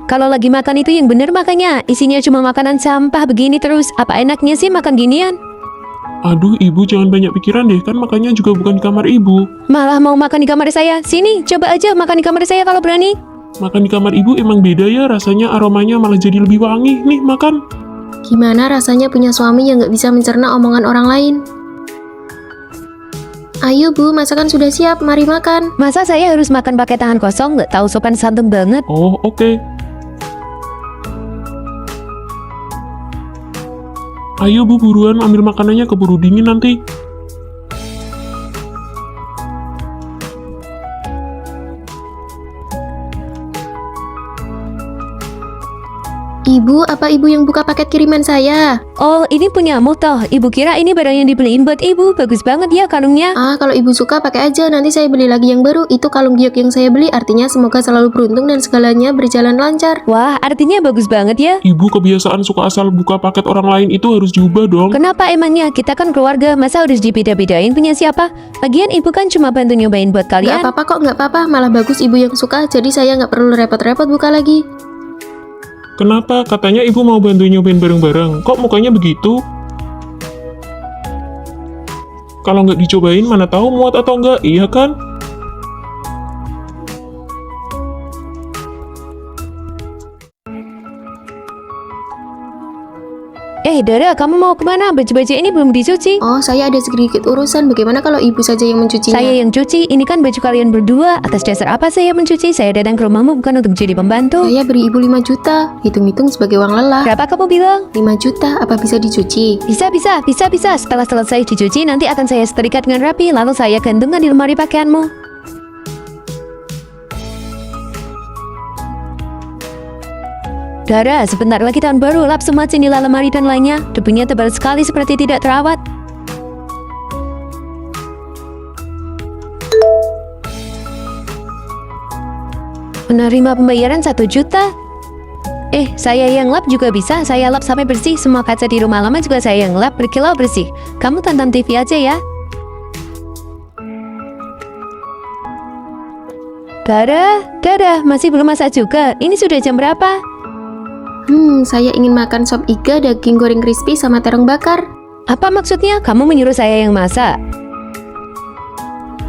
Kalau lagi makan itu yang bener makanya. Isinya cuma makanan sampah begini terus. Apa enaknya sih makan ginian? Aduh, ibu jangan banyak pikiran deh, kan makannya juga bukan di kamar ibu. Malah mau makan di kamar saya. Sini, coba aja makan di kamar saya kalau berani. Makan di kamar ibu emang beda ya, rasanya aromanya malah jadi lebih wangi. Nih, makan. Gimana rasanya punya suami yang gak bisa mencerna omongan orang lain? Ayo Bu, masakan sudah siap, mari makan. Masa saya harus makan pakai tangan kosong? Nggak tahu sopan santun banget. Oh, oke. Ayo Bu, buruan ambil makanannya, keburu dingin nanti. Ibu, apa ibu yang buka paket kiriman saya? Oh, ini punyamu toh. Ibu kira ini barang yang dibeliin buat ibu. Bagus banget ya kalungnya. Ah, kalau ibu suka pakai aja, nanti saya beli lagi yang baru. Itu kalung giok yang saya beli, artinya semoga selalu beruntung dan segalanya berjalan lancar. Wah, artinya bagus banget ya. Ibu kebiasaan suka asal buka paket orang lain itu harus diubah dong. Kenapa emangnya? Kita kan keluarga, masa harus dibeda-bedain punya siapa? Lagian ibu kan cuma bantu nyobain buat Gak kalian. apa-apa kok, gak apa-apa. Malah bagus ibu yang suka, jadi saya gak perlu repot-repot buka lagi. Kenapa? Katanya ibu mau bantu nyobain bareng-bareng. Kok mukanya begitu? Kalau nggak dicobain, mana tahu muat atau enggak, iya kan? Dara, kamu mau kemana? Baju-baju ini belum dicuci. Oh, saya ada sedikit urusan. Bagaimana kalau ibu saja yang mencucinya? Saya yang cuci, ini kan baju kalian berdua. Atas dasar apa saya mencuci? Saya datang ke rumahmu bukan untuk jadi pembantu. Saya beri ibu 5 juta. Hitung-hitung sebagai uang lelah. Berapa kamu bilang? 5 juta, apa bisa dicuci? Bisa. Setelah selesai dicuci, nanti akan saya setrika dengan rapi, lalu saya gantungkan di lemari pakaianmu. Dara, sebentar lagi tahun baru, lap semua jendela, lemari dan lainnya. Debunya tebal sekali seperti tidak terawat. Menerima pembayaran 1 juta. Saya yang lap juga bisa. Saya lap sampai bersih. Semua kaca di rumah lama juga saya yang lap berkilau bersih. Kamu tonton TV aja ya. Dara, masih belum masak juga. Ini sudah jam berapa? Saya ingin makan sop iga, daging goreng crispy, sama terong bakar. Apa maksudnya? Kamu menyuruh saya yang masak?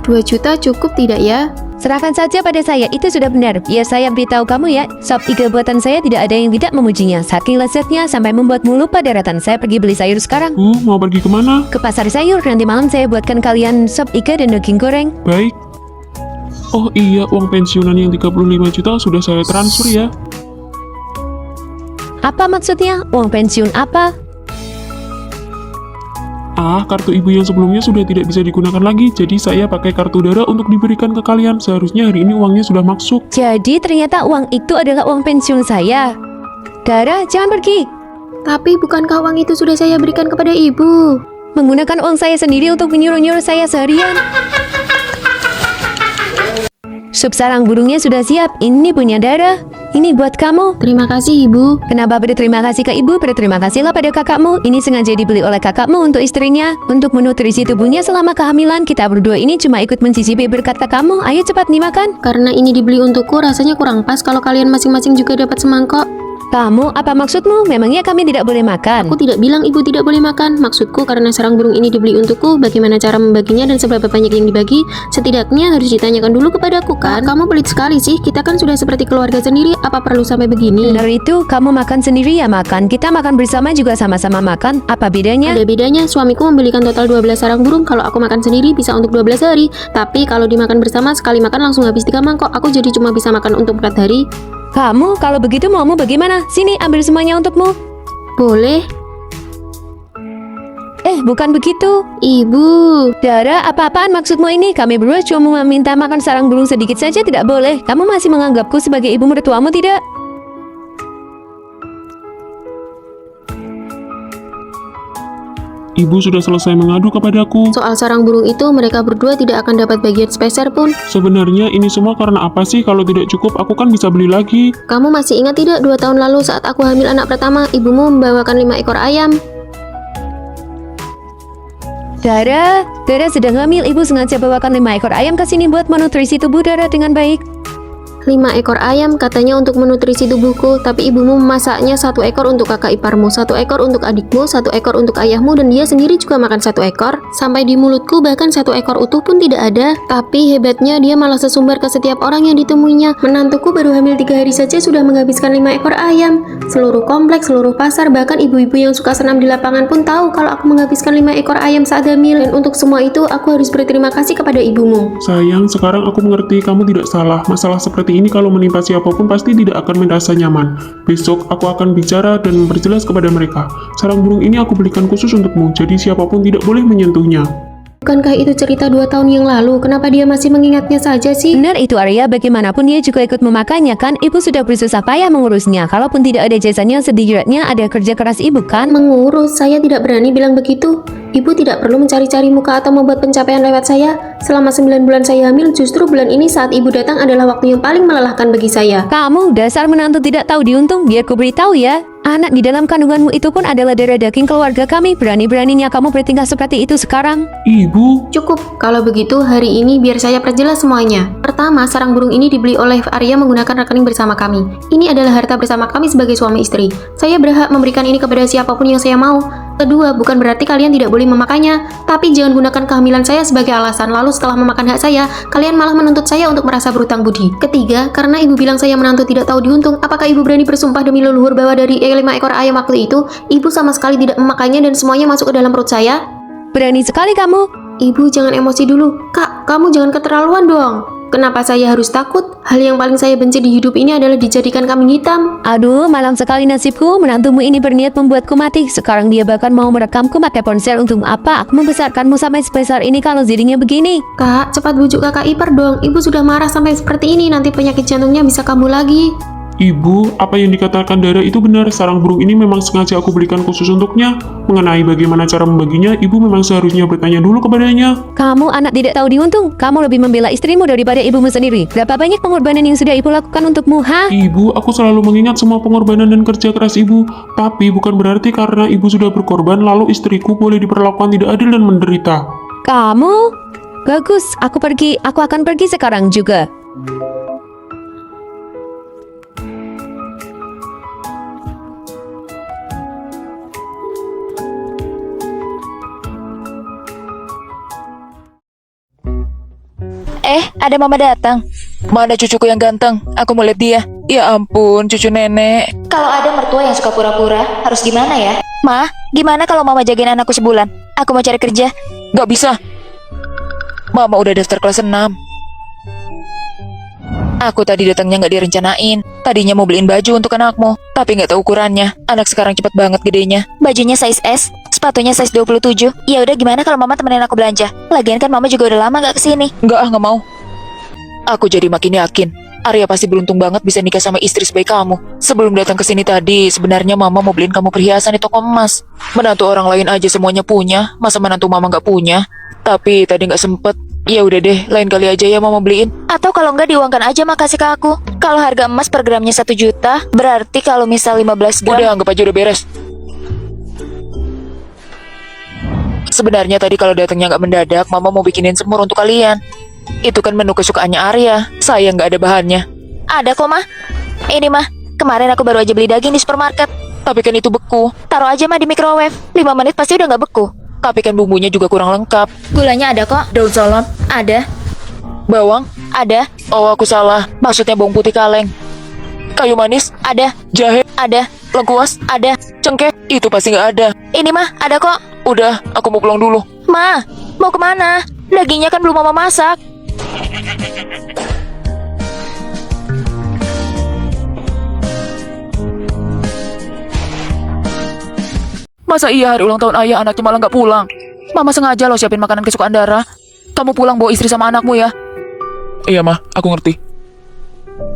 2 juta cukup tidak ya? Serahkan saja pada saya, itu sudah benar. Biar saya beritahu kamu ya, sop iga buatan saya tidak ada yang tidak memujinya. Saking lezatnya sampai membuatmu lupa daratan. Saya pergi beli sayur sekarang. Mau pergi kemana? Ke pasar sayur, nanti malam saya buatkan kalian sop iga dan daging goreng. Baik. Oh iya, uang pensiunan yang 35 juta sudah saya transfer ya. Apa maksudnya? Uang pensiun apa? Kartu ibu yang sebelumnya sudah tidak bisa digunakan lagi, jadi saya pakai kartu Dara untuk diberikan ke kalian. Seharusnya hari ini uangnya sudah masuk. Jadi ternyata uang itu adalah uang pensiun saya. Dara, jangan pergi. Tapi bukankah uang itu sudah saya berikan kepada ibu? Menggunakan uang saya sendiri untuk menyuruh-nyuruh saya seharian. Sup sarang burungnya sudah siap. Ini punya Dara. Ini buat kamu. Terima kasih ibu. Kenapa berterima kasih ke ibu? Berterima kasihlah pada kakakmu. Ini sengaja dibeli oleh kakakmu untuk istrinya, untuk menutrisi tubuhnya selama kehamilan. Kita berdua ini cuma ikut mencicipi berkat kakakmu. Ayo cepat dimakan. Karena ini dibeli untukku, rasanya kurang pas kalau kalian masing-masing juga dapat semangkok. Kamu, apa maksudmu? Memangnya kami tidak boleh makan? Aku tidak bilang ibu tidak boleh makan. Maksudku karena sarang burung ini dibeli untukku, bagaimana cara membaginya dan seberapa banyak yang dibagi, setidaknya harus ditanyakan dulu kepadaku kan? Kamu pelit sekali sih, kita kan sudah seperti keluarga sendiri, apa perlu sampai begini? Benar itu, kamu makan sendiri ya makan. Kita makan bersama juga sama-sama makan. Apa bedanya? Ada bedanya, suamiku membelikan total 12 sarang burung. Kalau aku makan sendiri bisa untuk 12 hari. Tapi kalau dimakan bersama, sekali makan langsung habis 3 mangkok. Aku jadi cuma bisa makan untuk 4 hari. Kamu, kalau begitu maumu bagaimana? Sini, ambil semuanya untukmu. Boleh? Bukan begitu. Ibu. Dara, apa-apaan maksudmu ini? Kami berdua cuma meminta makan sarang burung sedikit saja tidak boleh. Kamu masih menganggapku sebagai ibu mertuamu tidak? Ibu sudah selesai mengadu kepadaku. Soal sarang burung itu, mereka berdua tidak akan dapat bagian sepeser pun. Sebenarnya ini semua karena apa sih? Kalau tidak cukup, aku kan bisa beli lagi. Kamu masih ingat tidak 2 tahun lalu saat aku hamil anak pertama, ibumu membawakan 5 ekor ayam? Dara sedang hamil. Ibu sengaja bawakan 5 ekor ayam ke sini buat menutrisi tubuh Dara dengan baik. 5 ekor ayam katanya untuk menutrisi tubuhku, tapi ibumu memasaknya 1 ekor untuk kakak iparmu, 1 ekor untuk adikmu, 1 ekor untuk ayahmu, dan dia sendiri juga makan 1 ekor. Sampai di mulutku bahkan 1 ekor utuh pun tidak ada. Tapi hebatnya dia malah sesumbar ke setiap orang yang ditemuinya. Menantuku baru hamil 3 hari saja sudah menghabiskan 5 ekor ayam. Seluruh kompleks, seluruh pasar, bahkan ibu-ibu yang suka senam di lapangan pun tahu kalau aku menghabiskan 5 ekor ayam saat hamil. Dan untuk semua itu aku harus berterima kasih kepada ibumu. Sayang, sekarang aku mengerti kamu tidak salah. Masalah seperti ini kalau menimpa siapapun pasti tidak akan merasa nyaman. Besok aku akan bicara dan memperjelas kepada mereka. Sarang burung ini aku belikan khusus untukmu, jadi siapapun tidak boleh menyentuhnya. Bukankah itu cerita 2 tahun yang lalu? Kenapa dia masih mengingatnya saja sih? Benar itu Arya, bagaimanapun dia juga ikut memakannya kan? Ibu sudah bersusah payah mengurusnya. Kalaupun tidak ada jasanya, setidaknya ada kerja keras ibu kan? Mengurus, saya tidak berani bilang begitu. Ibu tidak perlu mencari-cari muka atau membuat pencapaian lewat saya. Selama 9 bulan saya hamil, justru bulan ini saat ibu datang adalah waktu yang paling melelahkan bagi saya. Kamu dasar menantu tidak tahu diuntung, biar ku beritahu ya. Anak di dalam kandunganmu itu pun adalah darah daging keluarga kami. Berani-beraninya kamu bertingkah seperti itu sekarang. Ibu, Cukup, kalau begitu hari ini biar saya perjelas semuanya. Pertama, sarang burung ini dibeli oleh Arya menggunakan rekening bersama kami. Ini adalah harta bersama kami sebagai suami istri. Saya berhak memberikan ini kepada siapapun yang saya mau. Kedua, bukan berarti kalian tidak boleh memakannya, tapi jangan gunakan kehamilan saya sebagai alasan, lalu setelah memakan hak saya, kalian malah menuntut saya untuk merasa berhutang budi. Ketiga, karena ibu bilang saya menantu tidak tahu diuntung, apakah ibu berani bersumpah demi leluhur bahwa dari 5 ekor ayam waktu itu, ibu sama sekali tidak memakannya dan semuanya masuk ke dalam perut saya? Berani sekali kamu. Ibu jangan emosi dulu. Kak, kamu jangan keterlaluan dong. Kenapa saya harus takut? Hal yang paling saya benci di hidup ini adalah dijadikan kambing hitam. Aduh, malam sekali nasibku. Menantumu ini berniat membuatku mati. Sekarang dia bahkan mau merekamku pakai ponsel. Untuk apa? Aku membesarkanmu sampai sebesar ini kalau jadinya begini. Kak, cepat bujuk kakak ipar dong. Ibu sudah marah sampai seperti ini. Nanti penyakit jantungnya bisa kambuh lagi. Ibu, apa yang dikatakan Dara itu benar. Sarang burung ini memang sengaja aku belikan khusus untuknya. Mengenai bagaimana cara membaginya, ibu memang seharusnya bertanya dulu kepadanya. Kamu anak tidak tahu diuntung. Kamu lebih membela istrimu daripada ibumu sendiri. Berapa banyak pengorbanan yang sudah ibu lakukan untukmu, ha? Ibu, aku selalu mengingat semua pengorbanan dan kerja keras ibu. Tapi bukan berarti karena ibu sudah berkorban, lalu istriku boleh diperlakukan tidak adil dan menderita. Kamu? Bagus, aku pergi. Aku akan pergi sekarang juga. Ada mama datang. Mana cucuku yang ganteng? Aku mau lihat dia. Ya ampun, cucu nenek. Kalau ada mertua yang suka pura-pura, harus gimana ya? Ma, gimana kalau mama jagain anakku sebulan? Aku mau cari kerja. Gak bisa. Mama udah daftar kelas 6. Aku tadi datangnya gak direncanain. Tadinya mau beliin baju untuk anakmu, tapi gak tahu ukurannya. Anak sekarang cepet banget gedenya. Bajunya size S, sepatunya size 27. Ya udah gimana kalau mama temenin aku belanja? Lagian kan mama juga udah lama gak kesini. Gak mau. Aku jadi makin yakin Arya pasti beruntung banget bisa nikah sama istri sebaik kamu. Sebelum datang ke sini tadi, sebenarnya mama mau beliin kamu perhiasan di toko emas. Menantu orang lain aja semuanya punya, masa menantu mama gak punya? Tapi tadi gak sempet. Ya udah deh, lain kali aja ya mama beliin. Atau kalau enggak diuangkan aja makasih ke aku. Kalau harga emas per gramnya 1 juta, berarti kalau misal 15 gram. Udah, anggap aja udah beres. Sebenarnya tadi kalau datangnya gak mendadak, mama mau bikinin semur untuk kalian. Itu kan menu kesukaannya Arya. Sayang gak ada bahannya. Ada kok mah. Ini mah, kemarin aku baru aja beli daging di supermarket. Tapi kan itu beku. Taruh aja mah di microwave, 5 menit pasti udah gak beku. Tapi kan bumbunya juga kurang lengkap. Gulanya ada kok. Daun salam, Ada, bawang. ada, Oh, aku salah. Maksudnya bawang putih kaleng. Kayu manis, ada, jahe, ada, lengkuas, ada. cengkeh. Itu pasti gak ada. Ini mah, ada kok. Udah, aku mau pulang dulu. Ma, mau kemana? Dagingnya kan belum mama masak. Masa iya hari ulang tahun ayah anaknya malah gak pulang? Mama sengaja loh siapin makanan kesukaan Dara. Kamu pulang bawa istri sama anakmu ya. Iya mah, aku ngerti.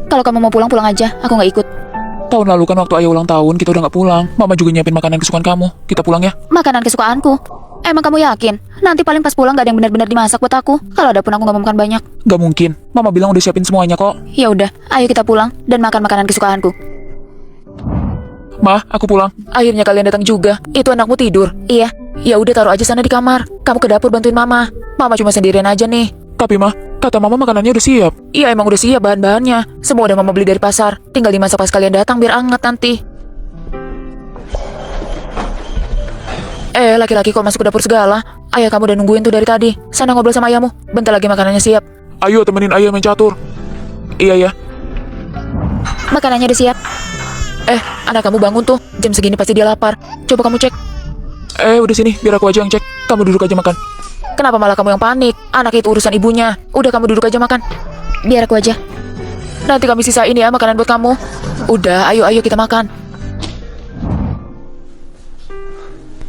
Kalau kamu mau pulang, pulang aja. Aku gak ikut. Tahun lalu kan waktu ayah ulang tahun kita udah gak pulang. Mama juga nyiapin makanan kesukaan kamu. Kita pulang ya. Makanan kesukaanku. Emang kamu yakin? Nanti paling pas pulang gak ada yang benar-benar dimasak buat aku. Kalau ada pun aku gak mau makan banyak. Gak mungkin. Mama bilang udah siapin semuanya kok. Ya udah, ayo kita pulang dan makan makanan kesukaanku. Ma, aku pulang. Akhirnya kalian datang juga. Itu anakmu tidur. Iya. Ya udah taruh aja sana di kamar. Kamu ke dapur bantuin mama. Mama cuma sendirian aja nih. Tapi mah, Kata mama makanannya udah siap. Iya emang udah siap bahan-bahannya. Semua udah mama beli dari pasar. Tinggal dimasak pas kalian datang biar anget nanti. Laki-laki kok masuk ke dapur segala? Ayah kamu udah nungguin tuh dari tadi. Sana ngobrol sama ayahmu. Bentar lagi makanannya siap. Ayo temenin ayah main catur. Iya ya. Makanannya udah siap. Anak kamu bangun tuh. Jam segini pasti dia lapar. Coba kamu cek. Udah sini, biar aku aja yang cek. Kamu duduk aja makan. Kenapa malah kamu yang panik? Anak itu urusan ibunya. Udah kamu duduk aja makan. Biar aku aja. Nanti kami sisain ya makanan buat kamu. Udah, ayo kita makan.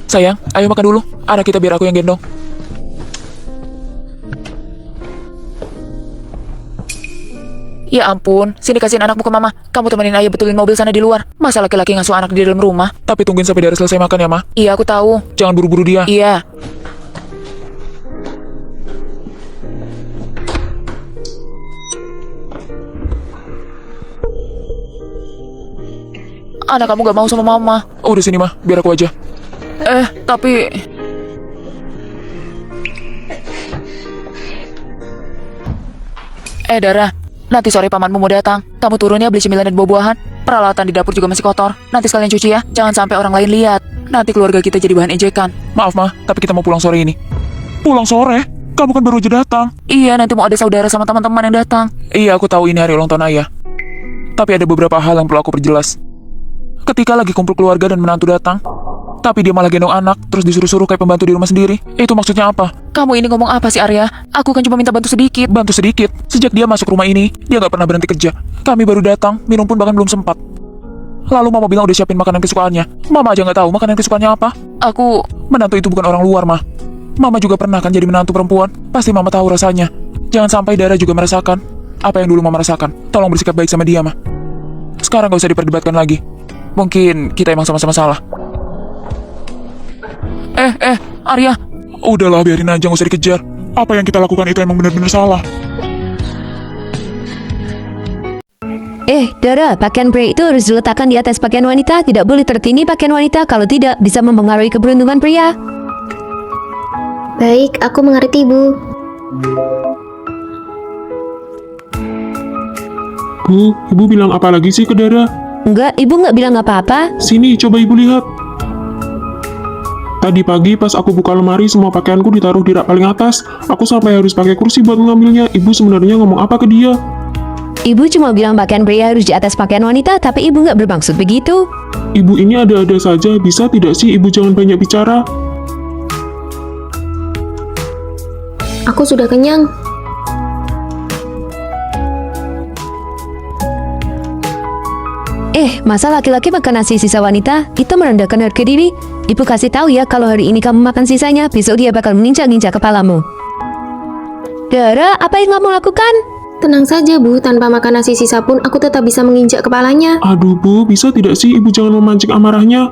Sayang, ayo makan dulu. Anak kita biar aku yang gendong. Ya ampun, sini kasihin anakmu ke mama. Kamu temenin ayah betulin mobil sana di luar. Masa laki-laki ngasuh anak di dalam rumah? Tapi tungguin sampai Dara selesai makan ya, Ma. Iya, aku tahu. Jangan buru-buru dia. Iya. Anak kamu gak mau sama mama. Udah sini, Ma. Biar aku aja. Tapi... Dara, nanti sore pamanmu mau datang. Kamu turun ya beli cemilan dan buah-buahan. Peralatan di dapur juga masih kotor. Nanti sekalian cuci ya. Jangan sampai orang lain lihat. Nanti keluarga kita jadi bahan ejekan. Maaf, Ma. Tapi kita mau pulang sore ini. Pulang sore? Kamu kan baru aja datang. Iya, nanti mau ada saudara sama teman-teman yang datang. Iya, aku tahu ini hari ulang tahun ayah. Tapi ada beberapa hal yang perlu aku perjelas. Ketika lagi kumpul keluarga dan menantu datang, tapi dia malah gendong anak, terus disuruh-suruh kayak pembantu di rumah sendiri. Itu maksudnya apa? Kamu ini ngomong apa sih, Arya? Aku kan cuma minta bantu sedikit. Bantu sedikit. Sejak dia masuk rumah ini, dia gak pernah berhenti kerja. Kami baru datang, minum pun bahkan belum sempat. Lalu mama bilang udah siapin makanan kesukaannya. Mama aja gak tahu makanan kesukaannya apa. Menantu itu bukan orang luar, Ma. Mama juga pernah kan jadi menantu perempuan. Pasti mama tahu rasanya. Jangan sampai Dara juga merasakan apa yang dulu mama rasakan. Tolong bersikap baik sama dia, Ma. Sekarang gak usah diperdebatkan lagi. Mungkin kita emang sama-sama salah. Arya. Udahlah, biarin aja, gak usah dikejar. Apa yang kita lakukan itu emang benar-benar salah. Dara, pakaian pria itu harus diletakkan di atas pakaian wanita. Tidak boleh tertindih pakaian wanita. Kalau tidak, bisa mempengaruhi keberuntungan pria. Baik, aku mengerti, Bu. Bu, ibu bilang apa lagi sih ke Dara? Enggak, ibu nggak bilang apa-apa. Sini, coba ibu lihat. Tadi pagi pas aku buka lemari, semua pakaianku ditaruh di rak paling atas. Aku sampai harus pakai kursi buat mengambilnya. Ibu sebenarnya ngomong apa ke dia? Ibu cuma bilang pakaian pria harus di atas pakaian wanita, tapi ibu nggak bermaksud begitu. Ibu ini ada-ada saja, bisa tidak sih ibu jangan banyak bicara? Aku sudah kenyang. Masa laki-laki makan nasi sisa wanita? Itu merendahkan harga diri. Ibu kasih tahu ya, kalau hari ini kamu makan sisanya, besok dia bakal menginjak-injak kepalamu. Dara, apa yang kamu lakukan? Tenang saja, Bu. Tanpa makan nasi sisa pun, aku tetap bisa menginjak kepalanya. Aduh, Bu, bisa tidak sih ibu jangan memancing amarahnya?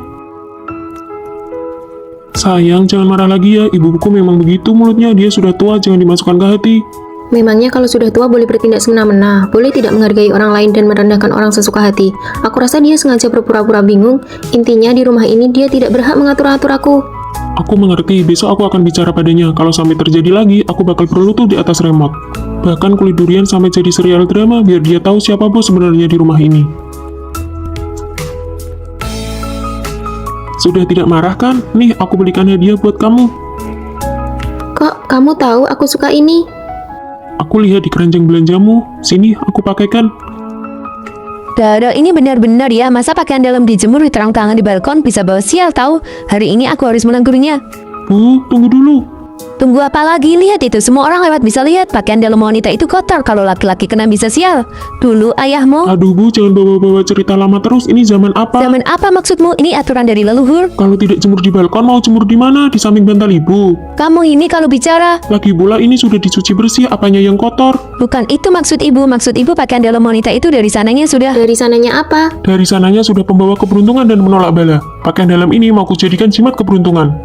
Sayang, jangan marah lagi ya. Ibuku memang begitu mulutnya. Dia sudah tua, jangan dimasukkan ke hati. Memangnya kalau sudah tua boleh bertindak semena-mena, boleh tidak menghargai orang lain dan merendahkan orang sesuka hati. Aku rasa dia sengaja berpura-pura bingung. Intinya di rumah ini dia tidak berhak mengatur-atur aku. Aku mengerti, besok aku akan bicara padanya. Kalau sampai terjadi lagi, aku bakal berlutut di atas remote. Bahkan kulit durian sampai jadi serial drama biar dia tahu siapa bos sebenarnya di rumah ini. Sudah tidak marah kan? Nih, aku belikan hadiah buat kamu. Kok kamu tahu aku suka ini? Aku lihat di keranjang belanjamu. Sini, aku pakaikan. Dara, ini benar-benar ya, masa pakaian dalam dijemur di terang-terangan di balkon bisa bawa sial tahu. Hari ini aku harus menegurnya. Bu, tunggu dulu. Tunggu apa lagi? Lihat itu, semua orang lewat bisa lihat pakaian dalam wanita itu kotor. Kalau laki-laki kena bisa sial. Dulu ayahmu. Aduh, Bu, jangan bawa-bawa cerita lama terus. Ini zaman apa? Zaman apa maksudmu? Ini aturan dari leluhur. Kalau tidak jemur di balkon, mau jemur di mana? Di samping bantal ibu. Kamu ini kalau bicara. Lagi pula ini sudah dicuci bersih, apanya yang kotor? Bukan itu maksud ibu. Maksud ibu pakaian dalam wanita itu dari sananya sudah. Dari sananya apa? Dari sananya sudah pembawa keberuntungan dan menolak bala. Pakaian dalam ini mau kujadikan jimat keberuntungan.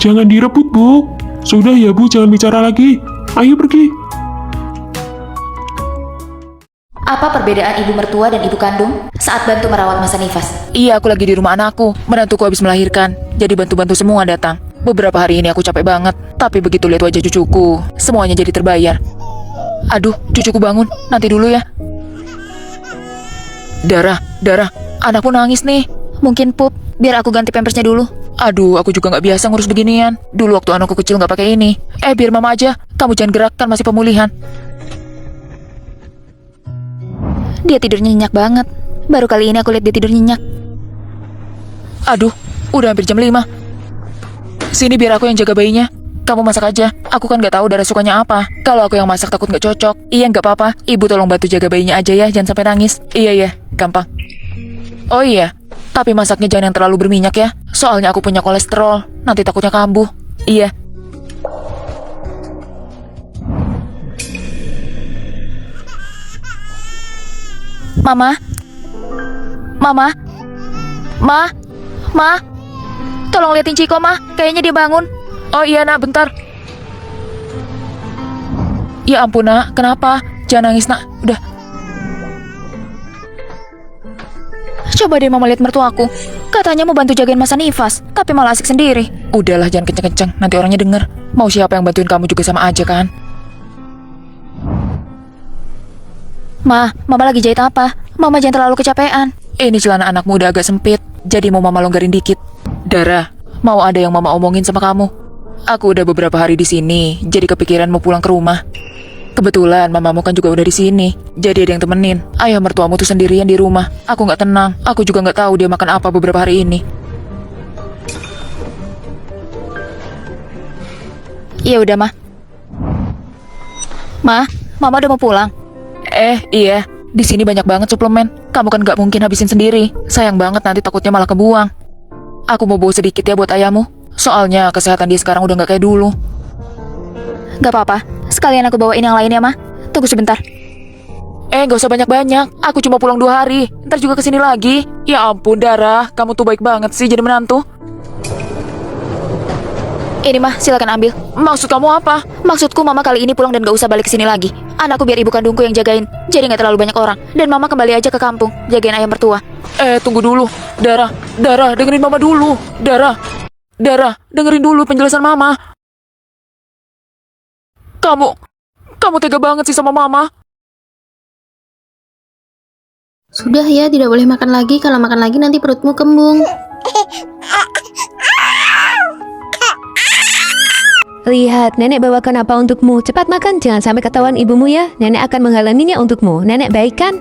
Jangan direbut, Bu. Sudah ya, Bu, jangan bicara lagi. Ayo pergi. Apa perbedaan ibu mertua dan ibu kandung saat bantu merawat masa nifas? Iya, aku lagi di rumah anakku. Menantuku habis melahirkan. Jadi bantu-bantu semua datang. Beberapa hari ini aku capek banget. Tapi begitu lihat wajah cucuku, semuanya jadi terbayar. Aduh, cucuku bangun. Nanti dulu ya. Dara, anakku nangis nih. Mungkin pup, biar aku ganti pampersnya dulu. Aduh, aku juga nggak biasa ngurus beginian. Dulu waktu anakku kecil nggak pakai ini. Biar mama aja. Kamu jangan gerak, kan masih pemulihan. Dia tidur nyenyak banget. Baru kali ini aku lihat dia tidur nyenyak. Aduh, udah hampir jam 5. Sini biar aku yang jaga bayinya. Kamu masak aja. Aku kan nggak tahu Dara sukanya apa. Kalau aku yang masak takut nggak cocok. Iya, nggak apa-apa. Ibu tolong bantu jaga bayinya aja ya, jangan sampai nangis. Iya, gampang. Oh iya, tapi masaknya jangan yang terlalu berminyak ya. Soalnya aku punya kolesterol. Nanti takutnya kambuh. Iya. Mama? Ma? Tolong liatin Ciko, Ma. Kayaknya dia bangun. Oh iya nak, bentar. Ya ampun nak, kenapa? Jangan nangis nak, udah. Coba deh mama lihat mertuaku. Katanya mau bantu jagain Mas Nifas, tapi malah asik sendiri. Udahlah jangan kenceng-kenceng, nanti orangnya denger. Mau siapa yang bantuin kamu juga sama aja kan? Ma, mama lagi jahit apa? Mama jangan terlalu kecapean. Ini celana anakmu udah agak sempit, jadi mau mama longgarin dikit. Dara, mau ada yang mama omongin sama kamu. Aku udah beberapa hari di sini, jadi kepikiran mau pulang ke rumah. Kebetulan mamamu kan juga udah di sini, jadi ada yang temenin. Ayah mertuamu tuh sendirian di rumah. Aku nggak tenang. Aku juga nggak tahu dia makan apa beberapa hari ini. Iya udah, Ma. Mama udah mau pulang. Iya. Di sini banyak banget suplemen. Kamu kan nggak mungkin habisin sendiri. Sayang banget nanti takutnya malah kebuang. Aku mau bawa sedikit ya buat ayahmu. Soalnya kesehatan dia sekarang udah nggak kayak dulu. Gak apa-apa. Sekalian aku bawain yang lain ya, Ma. Tunggu sebentar. Gak usah banyak-banyak. Aku cuma pulang 2 hari. Ntar juga kesini lagi. Ya ampun, Dara. Kamu tuh baik banget sih jadi menantu. Ini, Ma, silakan ambil. Maksud kamu apa? Maksudku Mama kali ini pulang dan gak usah balik ke sini lagi. Anakku biar ibu kandungku yang jagain. Jadi gak terlalu banyak orang. Dan Mama kembali aja ke kampung, jagain ayam mertua. Tunggu dulu. Dara, dengerin Mama Dulu. Dara, dengerin dulu penjelasan Mama. Kamu tega banget sih sama Mama. Sudah ya, tidak boleh makan lagi. Kalau makan lagi nanti perutmu kembung. Lihat, nenek bawakan apa untukmu. Cepat makan, jangan sampai ketahuan ibumu ya. Nenek akan menghalanginya untukmu. Nenek baik kan?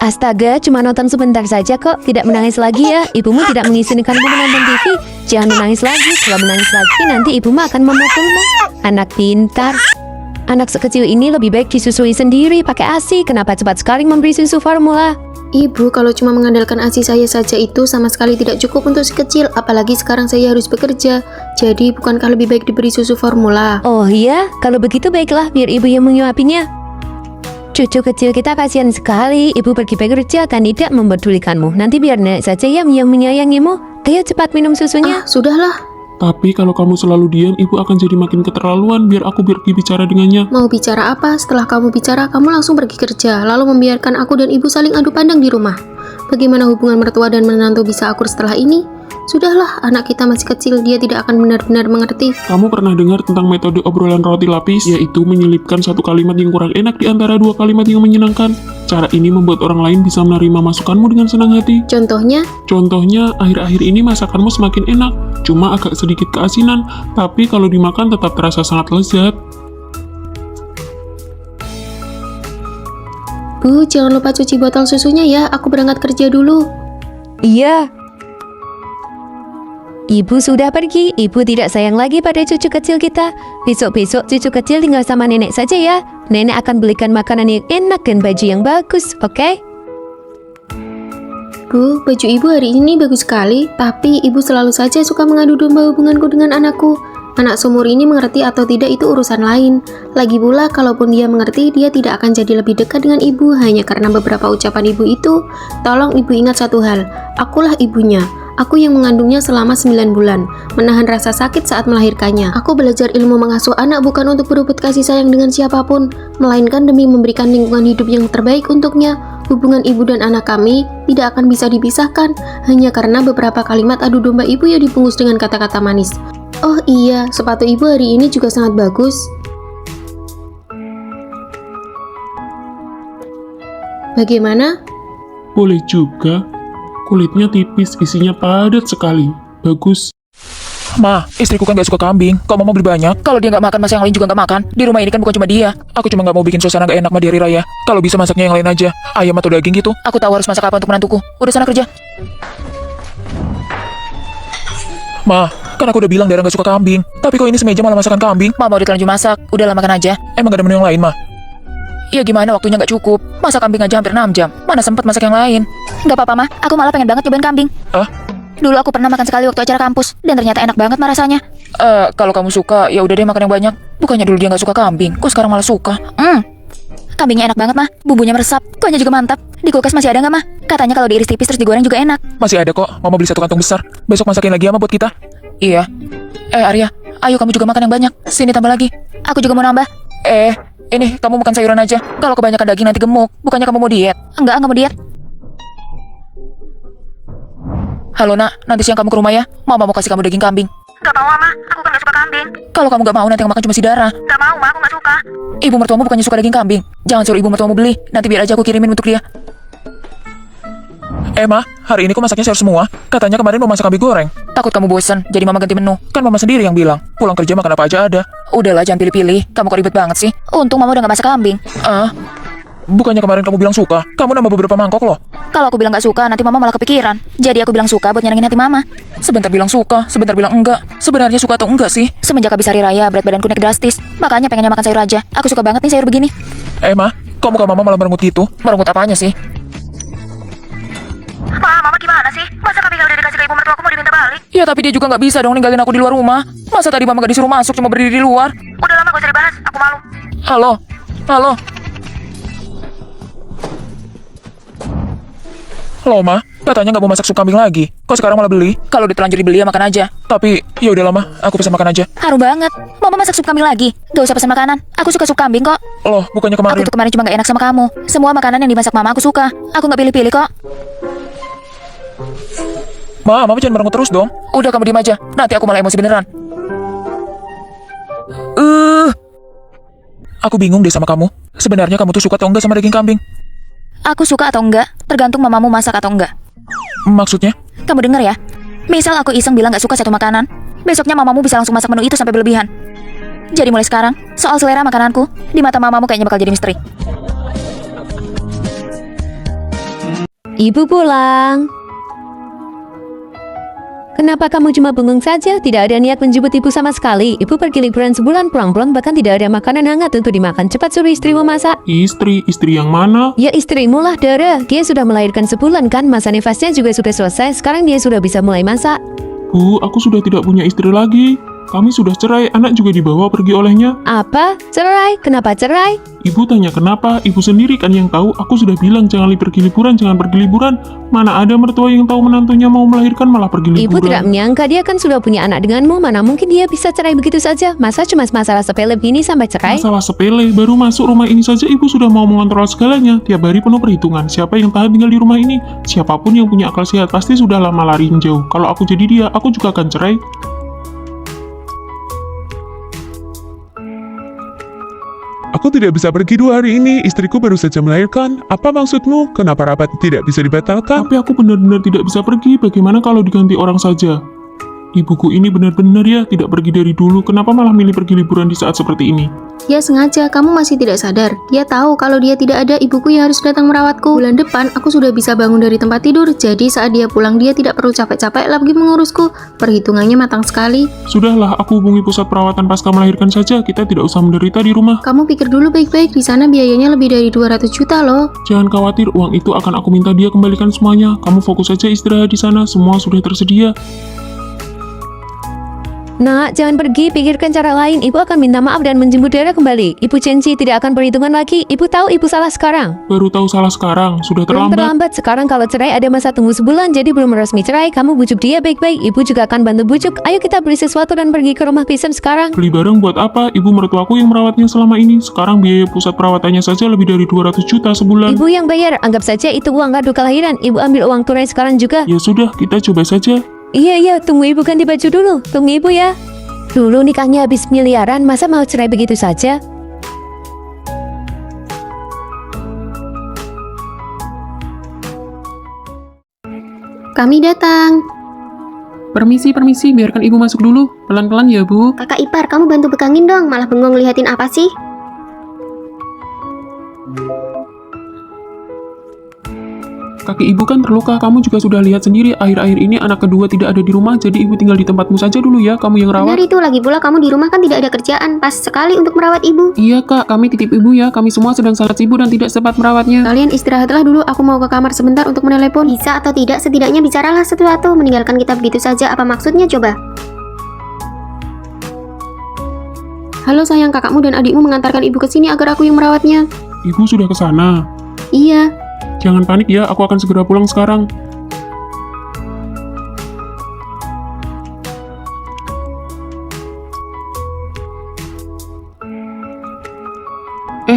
Astaga, cuma nonton sebentar saja kok. Tidak menangis lagi ya. Ibumu tidak mengizinkanmu menonton TV. Jangan menangis lagi. Kalau menangis lagi, nanti ibumu akan memukulmu. Anak pintar. Anak sekecil ini lebih baik disusui sendiri pakai ASI. Kenapa cepat sekali memberi susu formula? Ibu, kalau cuma mengandalkan ASI saya saja itu sama sekali tidak cukup untuk si kecil. Apalagi sekarang saya harus bekerja. Jadi bukankah lebih baik diberi susu formula? Oh iya, kalau begitu baiklah, biar ibu yang menyuapinya. Cucu kecil kita kasihan sekali. Ibu pergi bekerja dan tidak mempedulikanmu. Nanti biar nenek saja yang menyayangimu. Ayo cepat minum susunya. Sudahlah. Tapi kalau kamu selalu diam, ibu akan jadi makin keterlaluan. Biar aku pergi bicara dengannya. Mau bicara apa? Setelah kamu bicara, kamu langsung pergi kerja. Lalu membiarkan aku dan ibu saling adu pandang di rumah. Bagaimana hubungan mertua dan menantu bisa akur setelah ini? Sudahlah, anak kita masih kecil, dia tidak akan benar-benar mengerti. Kamu pernah dengar tentang metode obrolan roti lapis? Yaitu menyelipkan satu kalimat yang kurang enak di antara 2 kalimat yang menyenangkan. Cara ini membuat orang lain bisa menerima masukanmu dengan senang hati. Contohnya, akhir-akhir ini masakanmu semakin enak. Cuma agak sedikit keasinan, tapi kalau dimakan tetap terasa sangat lezat. Bu, jangan lupa cuci botol susunya ya, aku berangkat kerja dulu. Iya. Ibu sudah pergi, ibu tidak sayang lagi pada cucu kecil kita. Besok-besok cucu kecil tinggal sama nenek saja ya. Nenek akan belikan makanan yang enak dan baju yang bagus, oke? Bu, baju ibu hari ini bagus sekali, tapi ibu selalu saja suka mengadu domba hubunganku dengan anakku. Anak seumur ini mengerti atau tidak itu urusan lain. Lagi pula, kalaupun dia mengerti, dia tidak akan jadi lebih dekat dengan ibu hanya karena beberapa ucapan ibu itu. Tolong ibu ingat satu hal, akulah ibunya. Aku yang mengandungnya selama 9 bulan, menahan rasa sakit saat melahirkannya. Aku belajar ilmu mengasuh anak bukan untuk berebut kasih sayang dengan siapapun, melainkan demi memberikan lingkungan hidup yang terbaik untuknya. Hubungan ibu dan anak kami tidak akan bisa dipisahkan hanya karena beberapa kalimat adu domba ibu yang dibungkus dengan kata-kata manis. Oh iya, sepatu ibu hari ini juga sangat bagus. Bagaimana? Boleh juga. Kulitnya tipis, isinya padat sekali. Bagus. Ma, istriku kan gak suka kambing. Kok mama beli banyak? Kalau dia gak makan, masa yang lain juga gak makan? Di rumah ini kan bukan cuma dia. Aku cuma gak mau bikin suasana gak enak di hari raya. Kalau bisa masaknya yang lain aja. Ayam atau daging gitu. Aku tahu harus masak apa untuk menantuku. Udah sana kerja. Ma, kan aku udah bilang Dara gak suka kambing. Tapi kok ini semeja malah masakan kambing? Mama udah terlanjur masak. Udahlah makan aja. Emang gak ada menu yang lain, Ma? Ya gimana, waktunya gak cukup. Masak kambing aja hampir 6 jam. Mana sempat masak yang lain? Gak apa-apa, Ma. Aku malah pengen banget nyobain kambing. Ah? Dulu aku pernah makan sekali waktu acara kampus, dan ternyata enak banget mah rasanya. Kalau kamu suka, ya udah deh makan yang banyak. Bukannya dulu dia nggak suka kambing, kok sekarang malah suka? Kambingnya enak banget, Mah. Bumbunya meresap, kuahnya juga mantap. Di kulkas masih ada nggak, Mah? Katanya kalau diiris tipis terus digoreng juga enak. Masih ada kok, mama beli 1 kantong besar. Besok masakin lagi ya, Ma, buat kita. Iya. Arya, ayo kamu juga makan yang banyak. Sini tambah lagi. Aku juga mau nambah. Ini kamu makan sayuran aja. Kalau kebanyakan daging nanti gemuk. Bukannya kamu mau diet? Enggak mau diet. Halo nak, nanti siang kamu ke rumah ya. Mama mau kasih kamu daging kambing. Gak mau, Ma. Aku kan gak suka kambing. Kalau kamu gak mau, nanti yang makan cuma si Dara. Gak mau, Ma. Aku gak suka. Ibu mertuamu bukannya suka daging kambing. Jangan suruh ibu mertuamu beli. Nanti biar aja aku kirimin untuk dia. Ma, hari ini kok masaknya sayur semua? Katanya kemarin mau masak kambing goreng. Takut kamu bosan, jadi mama ganti menu. Kan mama sendiri yang bilang, pulang kerja makan apa aja ada. Udahlah, jangan pilih-pilih. Kamu kok ribet banget sih. Untung Mama udah gak masak kambing. Bukannya kemarin kamu bilang suka? Kamu nambah beberapa mangkok loh. Kalau aku bilang gak suka, nanti Mama malah kepikiran. Jadi aku bilang suka buat nyenengin hati Mama. Sebentar bilang suka, sebentar bilang enggak. Sebenarnya suka atau enggak sih? Semenjak habis hari raya, berat badanku naik drastis. Makanya pengennya makan sayur aja. Aku suka banget nih sayur begini. Ma, kok muka mama malah merengut gitu? Merengut apanya sih? Mama gimana sih? Masa kambingnya udah dikasih ke ibu mertuaku mau diminta balik? Ya tapi dia juga nggak bisa dong ninggalin aku di luar rumah. Masa tadi mama gak disuruh masuk, cuma berdiri di luar? Udah lama gak usah dibahas, aku malu. Halo. Loh Ma, katanya nggak mau masak sup kambing lagi. Kok sekarang malah beli? Kalau ditelanjur dibeli ya makan aja. Tapi ya udah lama, aku pesan makan aja. Harum banget. Mama masak sup kambing lagi. Gak usah pesan makanan. Aku suka sup kambing kok. Loh, bukannya kemarin? Aku tuh kemarin cuma gak enak sama kamu. Semua makanan yang dimasak Mama aku suka. Aku gak pilih-pilih kok. Mama jangan merengut terus dong. Udah kamu diem aja. Nanti aku malah emosi beneran. Aku bingung deh sama kamu. Sebenarnya kamu tuh suka atau enggak sama daging kambing? Aku suka atau enggak, tergantung mamamu masak atau enggak. Maksudnya? Kamu denger ya? Misal aku iseng bilang gak suka satu makanan, besoknya mamamu bisa langsung masak menu itu sampai berlebihan. Jadi mulai sekarang, soal selera makananku, di mata mamamu kayaknya bakal jadi misteri. Ibu pulang. Kenapa kamu cuma bengong saja? Tidak ada niat menjemput ibu sama sekali. Ibu pergi liburan sebulan pulang-pulang, bahkan tidak ada makanan hangat untuk dimakan. Cepat suruh istrimu masak. Istri yang mana? Ya istrimu lah, Dara. Dia sudah melahirkan sebulan kan? Masa nifasnya juga sudah selesai. Sekarang dia sudah bisa mulai masak. Bu, aku sudah tidak punya istri lagi. Kami sudah cerai, anak juga dibawa pergi olehnya. Apa? Cerai? Kenapa cerai? Ibu tanya kenapa, ibu sendiri kan yang tahu. Aku sudah bilang jangan pergi liburan. Mana ada mertua yang tahu menantunya mau melahirkan malah pergi liburan. Ibu tidak menyangka dia kan sudah punya anak denganmu. Mana mungkin dia bisa cerai begitu saja? Masa cuma masalah sepele begini sampai cerai? Masalah sepele, baru masuk rumah ini saja ibu sudah mau mengontrol segalanya. Tiap hari penuh perhitungan, siapa yang tahan tinggal di rumah ini? Siapapun yang punya akal sehat pasti sudah lama lari jauh. Kalau aku jadi dia, aku juga akan cerai. Aku tidak bisa pergi 2 hari ini, istriku baru saja melahirkan. Apa maksudmu? Kenapa rapat tidak bisa dibatalkan? Tapi aku benar-benar tidak bisa pergi. Bagaimana kalau diganti orang saja? Ibuku ini benar-benar ya tidak pergi dari dulu. Kenapa malah milih pergi liburan di saat seperti ini? Dia sengaja, kamu masih tidak sadar. Dia tahu kalau dia tidak ada, ibuku yang harus datang merawatku. Bulan depan, aku sudah bisa bangun dari tempat tidur. Jadi saat dia pulang, dia tidak perlu capek-capek lagi mengurusku. Perhitungannya matang sekali. Sudahlah, aku hubungi pusat perawatan pasca melahirkan saja. Kita tidak usah menderita di rumah. Kamu pikir dulu baik-baik, di sana biayanya lebih dari 200 juta loh. Jangan khawatir, uang itu akan aku minta dia kembalikan semuanya. Kamu fokus saja istirahat di sana, semua sudah tersedia. Nak, jangan pergi, pikirkan cara lain. Ibu akan minta maaf dan menjemput Dara kembali. Ibu janji tidak akan perhitungan lagi. Ibu tahu ibu salah sekarang. Baru tahu salah sekarang, sudah Belum terlambat. terlambat, sekarang kalau cerai ada masa tunggu sebulan, jadi belum resmi cerai. Kamu bujuk dia baik-baik, ibu juga akan bantu bujuk. Ayo kita beli sesuatu dan pergi ke rumah Pisem sekarang. Beli barang buat apa? Ibu mertuaku yang merawatnya selama ini. Sekarang biaya pusat perawatannya saja lebih dari 200 juta sebulan. Ibu yang bayar, anggap saja itu uang kado kelahiran. Ibu ambil uang tunai sekarang juga. Ya sudah, kita coba saja. Iya, tunggu ibu ganti baju dulu. Tunggu ibu ya. Dulu nikahnya habis miliaran, masa mau cerai begitu saja? Kami datang. Permisi, biarkan ibu masuk dulu. Pelan-pelan ya, Bu. Kakak ipar, kamu bantu pegangin dong, malah bengong liatin apa sih? Kaki ibu kan terluka, kamu juga sudah lihat sendiri. Akhir-akhir ini anak kedua tidak ada di rumah, jadi ibu tinggal di tempatmu saja dulu ya, kamu yang Benar rawat. itu, lagi pula kamu di rumah kan tidak ada kerjaan, pas sekali untuk merawat ibu. Iya, Kak. Kami titip ibu ya. Kami semua sedang sangat sibuk dan tidak sempat merawatnya. Kalian istirahatlah dulu, aku mau ke kamar sebentar untuk menelepon. Bisa atau tidak, setidaknya bicaralah sesuatu, meninggalkan kita begitu saja, apa maksudnya coba? Halo sayang, kakakmu dan adikmu mengantarkan ibu ke sini agar aku yang merawatnya. Ibu sudah ke sana. Iya. Jangan panik ya, aku akan segera pulang sekarang.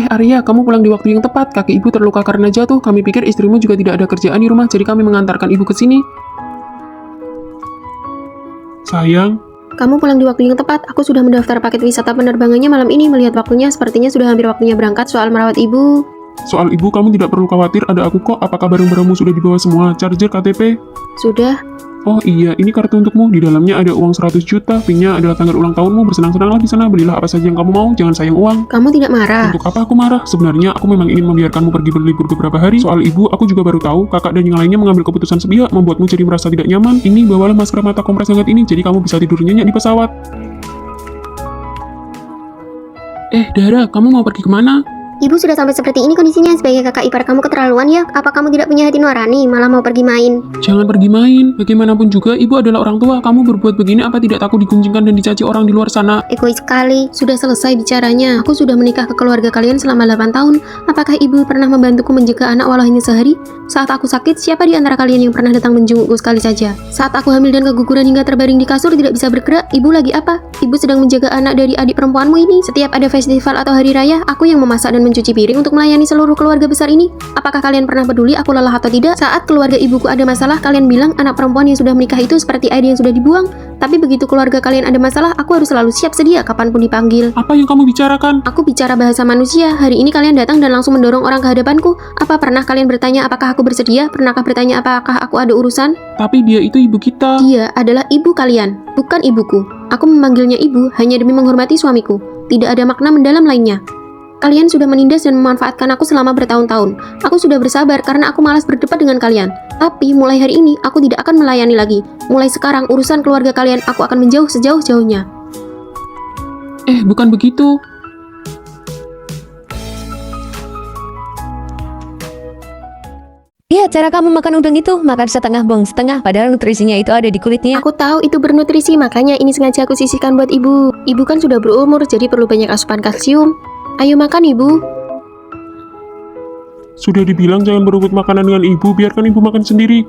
Arya, kamu pulang di waktu yang tepat. Kaki ibu terluka karena jatuh. Kami pikir istrimu juga tidak ada kerjaan di rumah, jadi kami mengantarkan ibu ke sini. Sayang, Kamu pulang di waktu yang tepat. Aku sudah mendaftar paket wisata penerbangannya malam ini. Melihat waktunya, sepertinya sudah hampir waktunya berangkat. Soal merawat ibu, soal ibu kamu tidak perlu khawatir, ada aku kok. Apakah barang-barangmu sudah dibawa semua? Charger, KTP? sudah. Oh iya, ini kartu untukmu. Di dalamnya ada uang 100 juta. Pinnya adalah tanggal ulang tahunmu. Bersenang-senanglah di sana. Belilah apa saja yang kamu mau. Jangan sayang uang. Kamu tidak marah? Untuk apa aku marah? Sebenarnya aku memang ingin membiarkanmu pergi berlibur beberapa hari. Soal ibu, aku juga baru tahu. Kakak dan yang lainnya mengambil keputusan sepihak, membuatmu jadi merasa tidak nyaman. Ini, bawalah masker mata kompres hangat ini, jadi kamu bisa tidur nyenyak di pesawat. Dara, kamu mau pergi kemana? Ibu sudah sampai seperti ini kondisinya, sebagai kakak ipar kamu keterlaluan ya? Apa kamu tidak punya hati nurani, malah mau pergi main? Jangan pergi main. Bagaimanapun juga, ibu adalah orang tua. Kamu berbuat begini apa tidak takut diguncingkan dan dicaci orang di luar sana? Egois sekali. Sudah selesai bicaranya. Aku sudah menikah ke keluarga kalian selama 8 tahun. Apakah ibu pernah membantuku menjaga anak walau hanya sehari? Saat aku sakit, siapa di antara kalian yang pernah datang menjengukku sekali saja? Saat aku hamil dan keguguran hingga terbaring di kasur tidak bisa bergerak, ibu lagi apa? Ibu sedang menjaga anak dari adik perempuanmu ini. Setiap ada festival atau hari raya, aku yang memasak dan mencuci piring untuk melayani seluruh keluarga besar ini. Apakah kalian pernah peduli aku lelah atau tidak? Saat keluarga ibuku ada masalah, kalian bilang anak perempuan yang sudah menikah itu seperti air yang sudah dibuang. Tapi begitu keluarga kalian ada masalah, aku harus selalu siap sedia kapanpun dipanggil. Apa yang kamu bicarakan? Aku bicara bahasa manusia. Hari ini kalian datang dan langsung mendorong orang ke hadapanku. Apa pernah kalian bertanya apakah aku bersedia? Pernahkah bertanya apakah aku ada urusan? Tapi dia itu ibu kita. Dia adalah ibu kalian, bukan ibuku. Aku memanggilnya ibu hanya demi menghormati suamiku. Tidak ada makna mendalam lainnya. Kalian sudah menindas dan memanfaatkan aku selama bertahun-tahun. Aku sudah bersabar karena aku malas berdebat dengan kalian. Tapi mulai hari ini aku tidak akan melayani lagi. Mulai sekarang urusan keluarga kalian aku akan menjauh sejauh-jauhnya. Bukan begitu. Iya, cara kamu makan udang itu, makan setengah buang setengah, padahal nutrisinya itu ada di kulitnya. Aku tahu itu bernutrisi, makanya ini sengaja aku sisihkan buat ibu. Ibu kan sudah berumur, jadi perlu banyak asupan kalsium. Ayo makan ibu. Sudah dibilang jangan berebut makanan dengan ibu, biarkan ibu makan sendiri.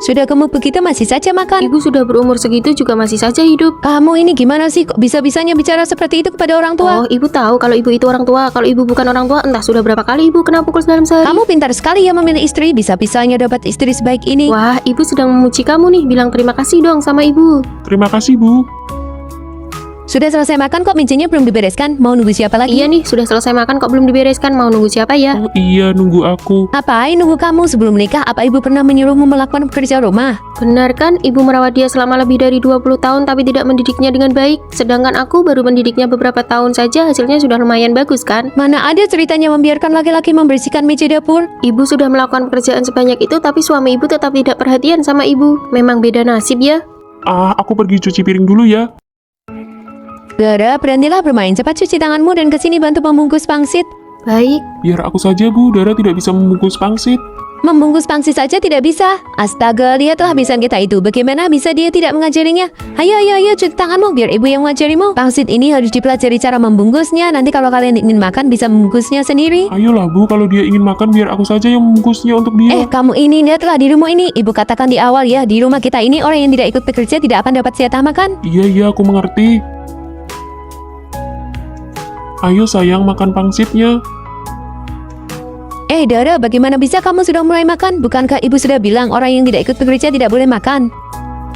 Sudah kamu begitu masih saja makan. Ibu sudah berumur segitu juga masih saja hidup. Kamu ini gimana sih? Kok bisa-bisanya bicara seperti itu kepada orang tua? Oh, ibu tahu kalau ibu itu orang tua. Kalau ibu bukan orang tua, entah sudah berapa kali ibu kena pukul dalam sehari. Kamu pintar sekali ya memilih istri, bisa-bisanya dapat istri sebaik ini. Wah, ibu sedang memuji kamu nih. Bilang terima kasih dong sama ibu. Terima kasih, Bu. Sudah selesai makan kok, mejanya belum dibereskan. Mau nunggu siapa lagi? Iya nih, sudah selesai makan kok belum dibereskan. Mau nunggu siapa ya? Oh iya, nunggu aku. Ngapain nunggu kamu sebelum menikah? Apa ibu pernah menyuruhmu melakukan pekerja rumah? Benar kan, ibu merawat dia selama lebih dari 20 tahun tapi tidak mendidiknya dengan baik. Sedangkan aku baru mendidiknya beberapa tahun saja, hasilnya sudah lumayan bagus kan? Mana ada ceritanya membiarkan laki-laki membersihkan meja dapur? Ibu sudah melakukan pekerjaan sebanyak itu tapi suami ibu tetap tidak perhatian sama ibu. Memang beda nasib ya. Aku pergi cuci piring dulu ya. Dara, berhentilah bermain. Cepat cuci tanganmu dan kesini bantu membungkus pangsit. Baik. Biar aku saja, Bu. Dara tidak bisa membungkus pangsit. Membungkus pangsit saja tidak bisa. Astaga, lihatlah habisan kita itu. Bagaimana bisa dia tidak mengajarinya? Ayo, cuci tanganmu biar ibu yang mengajarimu. Pangsit ini harus dipelajari cara membungkusnya. Nanti kalau kalian ingin makan bisa membungkusnya sendiri. Ayolah Bu, kalau dia ingin makan biar aku saja yang membungkusnya untuk dia. Kamu ini lihatlah di rumah ini. Ibu katakan di awal ya, di rumah kita ini orang yang tidak ikut bekerja tidak akan dapat jatah makan. Iya, aku mengerti. Ayo sayang, makan pangsitnya. Dara, bagaimana bisa kamu sudah mulai makan? Bukankah ibu sudah bilang orang yang tidak ikut bekerja tidak boleh makan?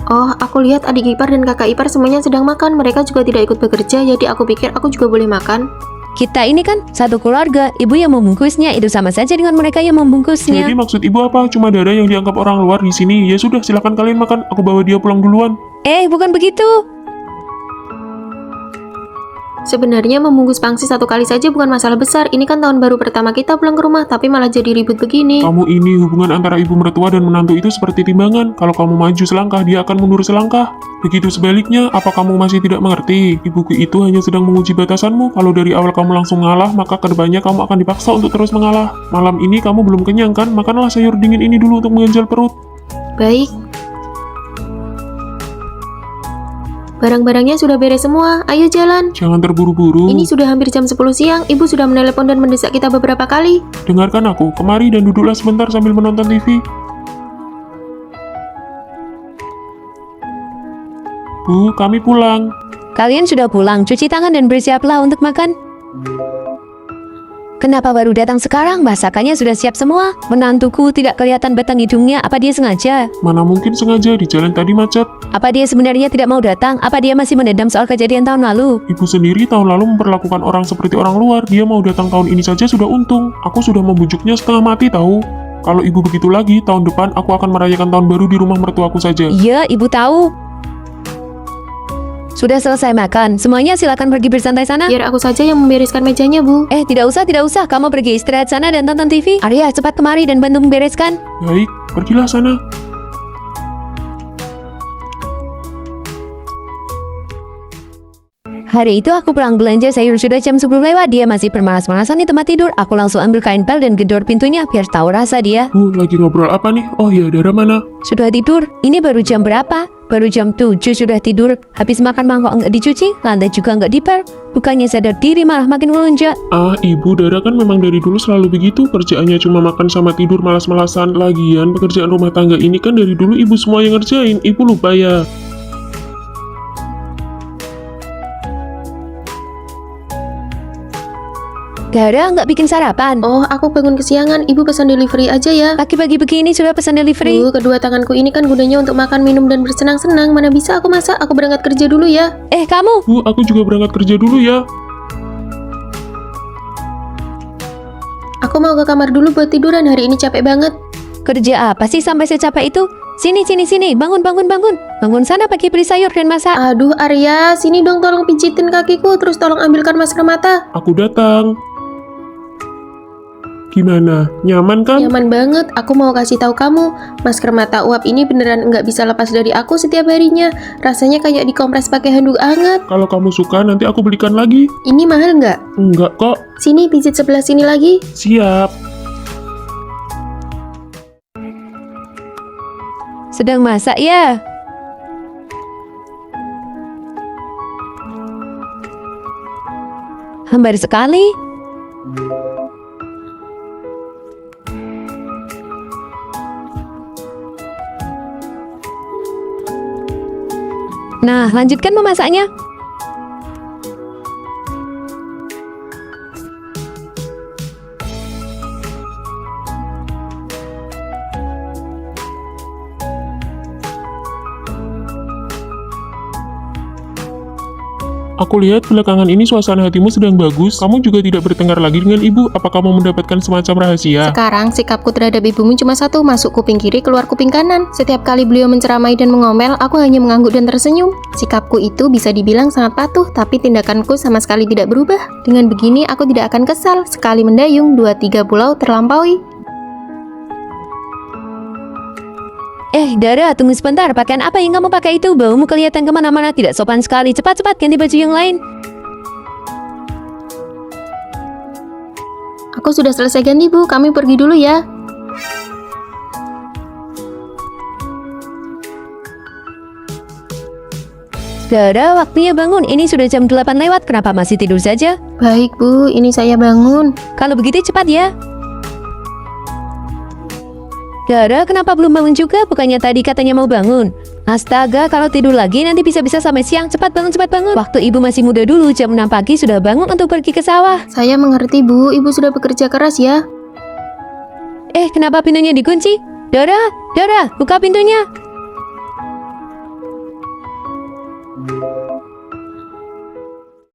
Oh, aku lihat adik ipar dan kakak ipar semuanya sedang makan. Mereka juga tidak ikut bekerja, jadi aku pikir aku juga boleh makan. Kita ini kan satu keluarga. Ibu yang membungkusnya itu sama saja dengan mereka yang membungkusnya. Jadi maksud ibu apa? Cuma Dara yang dianggap orang luar di sini. Ya sudah, silakan kalian makan. Aku bawa dia pulang duluan. Bukan begitu. Sebenarnya membungkus pangsit satu kali saja bukan masalah besar. Ini kan tahun baru pertama kita pulang ke rumah, tapi malah jadi ribut begini. Kamu ini hubungan antara ibu mertua dan menantu itu seperti timbangan. Kalau kamu maju selangkah, dia akan mundur selangkah. Begitu sebaliknya, apa kamu masih tidak mengerti? Ibuku itu hanya sedang menguji batasanmu. Kalau dari awal kamu langsung ngalah, maka kedepannya kamu akan dipaksa untuk terus mengalah. Malam ini kamu belum kenyang kan? Makanlah sayur dingin ini dulu untuk mengganjal perut. Baik. Barang-barangnya sudah beres semua, ayo jalan. Jangan terburu-buru. Ini sudah hampir jam 10 siang, ibu sudah menelepon dan mendesak kita beberapa kali. Dengarkan aku, kemari dan duduklah sebentar sambil menonton TV. Bu, kami pulang. Kalian sudah pulang, cuci tangan dan bersiaplah untuk makan. Kenapa baru datang sekarang? Masakannya sudah siap semua. Menantuku tidak kelihatan batang hidungnya. Apa dia sengaja? Mana mungkin sengaja, di jalan tadi macet. Apa dia sebenarnya tidak mau datang? Apa dia masih mendendam soal kejadian tahun lalu? Ibu sendiri tahun lalu memperlakukan orang seperti orang luar. Dia mau datang tahun ini saja sudah untung. Aku sudah membujuknya setengah mati tahu. Kalau ibu begitu lagi, tahun depan aku akan merayakan tahun baru di rumah mertuaku saja. Iya, ibu tahu. Sudah selesai makan. Semuanya silakan pergi bersantai sana. Biar aku saja yang membereskan mejanya, Bu. Tidak usah. Kamu pergi istirahat sana dan tonton TV. Arya, cepat kemari dan bantu membereskan. Baik, pergilah sana. Hari itu aku pulang belanja sayur sudah jam 10 lewat. Dia masih bermalas-malasan di tempat tidur. Aku langsung ambil kain pel dan gedor pintunya biar tahu rasa dia. Bu, lagi ngobrol apa nih? Oh ya, Dara mana? Sudah tidur. Ini baru jam berapa? Baru jam 7 sudah tidur. Habis makan mangkok enggak dicuci, lantai juga enggak dipel. Bukannya sadar diri malah makin melunjak. Ibu Dara kan memang dari dulu selalu begitu. Kerjaannya cuma makan sama tidur malas-malasan. Lagian pekerjaan rumah tangga ini kan dari dulu ibu semua yang ngerjain. Ibu lupa ya. Dara nggak bikin sarapan. Oh, aku bangun kesiangan. Ibu pesan delivery aja ya. Pagi-pagi begini sudah pesan delivery. Bu, kedua tanganku ini kan gunanya untuk makan, minum, dan bersenang-senang. Mana bisa aku masak? Aku berangkat kerja dulu ya. Kamu? Bu, aku juga berangkat kerja dulu ya. Aku mau ke kamar dulu buat tiduran. Hari ini capek banget. Kerja apa sih sampai secapek itu? Sini. Bangun. Bangun sana pakai beli sayur dan masak. Aduh, Arya, sini dong tolong pijitin kakiku. Terus tolong ambilkan masker mata. Aku datang. Gimana? Nyaman kan? Nyaman banget. Aku mau kasih tahu kamu, masker mata uap ini beneran nggak bisa lepas dari aku setiap harinya. Rasanya kayak dikompres pakai handuk hangat. Kalau kamu suka, nanti aku belikan lagi. Ini mahal nggak? Enggak kok. Sini, pijit sebelah sini lagi. Siap. Sedang masak ya? Hambar sekali. Nah, lanjutkan memasaknya. Aku lihat belakangan ini suasana hatimu sedang bagus. Kamu juga tidak bertengkar lagi dengan ibu. Apa kamu mendapatkan semacam rahasia? Sekarang sikapku terhadap ibumu cuma satu, masuk kuping kiri, keluar kuping kanan. Setiap kali beliau menceramai dan mengomel, aku hanya mengangguk dan tersenyum. Sikapku itu bisa dibilang sangat patuh, tapi tindakanku sama sekali tidak berubah. Dengan begini aku tidak akan kesal. Sekali mendayung, 2-3 pulau terlampaui. Dara, tunggu sebentar. Pakaian apa yang kamu pakai itu? Baumu kelihatan kemana-mana, tidak sopan sekali. Cepat, ganti baju yang lain. Aku sudah selesai ganti, Bu. Kami pergi dulu ya. Dara, waktunya bangun. Ini sudah jam 8 lewat. Kenapa masih tidur saja? Baik Bu, ini saya bangun. Kalau begitu cepat ya. Dara, kenapa belum bangun juga? Bukannya tadi katanya mau bangun. Astaga, kalau tidur lagi nanti bisa-bisa sampai siang. Cepat bangun, cepat bangun. Waktu ibu masih muda dulu, jam 6 pagi sudah bangun untuk pergi ke sawah. Saya mengerti Bu, Ibu sudah bekerja keras ya. Kenapa pintunya dikunci? Dara, buka pintunya.